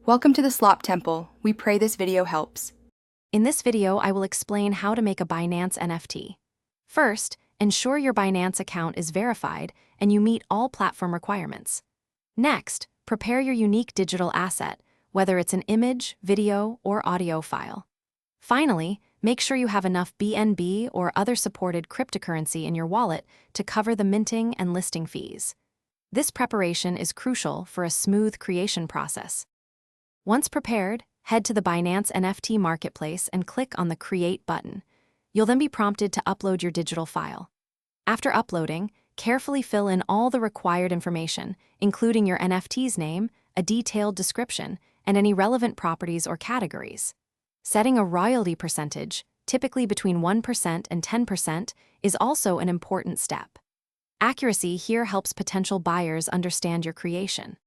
Welcome to the Slop Temple. We pray this video helps. In this video, I will explain how to make a Binance NFT. First, ensure your Binance account is verified and you meet all platform requirements. Next, prepare your unique digital asset, whether it's an image, video, or audio file. Finally, make sure you have enough BNB or other supported cryptocurrency in your wallet to cover the minting and listing fees. This preparation is crucial for a smooth creation process. Once prepared, head to the Binance NFT marketplace and click on the Create button. You'll then be prompted to upload your digital file. After uploading, carefully fill in all the required information, including your NFT's name, a detailed description, and any relevant properties or categories. Setting a royalty percentage, typically between 1% and 10%, is also an important step. Accuracy here helps potential buyers understand your creation.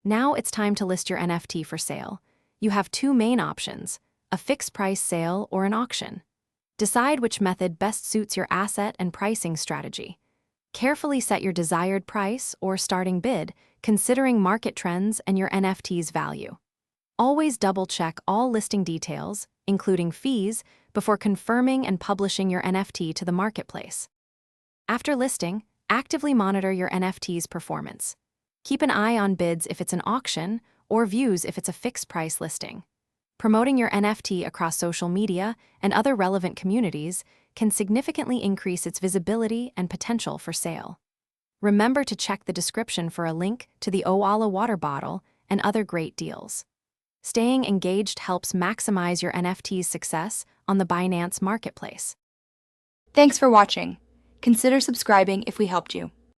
Now it's time to list your NFT for sale. You have two main options, a fixed-price sale or an auction. Decide which method best suits your asset and pricing strategy. Carefully set your desired price or starting bid, considering market trends and your NFT's value. Always double-check all listing details, including fees, before confirming and publishing your NFT to the marketplace. After listing, actively monitor your NFT's performance. Keep an eye on bids if it's an auction or views if it's a fixed-price listing. Promoting your NFT across social media and other relevant communities can significantly increase its visibility and potential for sale. Remember to check the description for a link to the Owala water bottle and other great deals. Staying engaged helps maximize your NFT's success on the Binance marketplace. Thanks for watching. Consider subscribing if we helped you.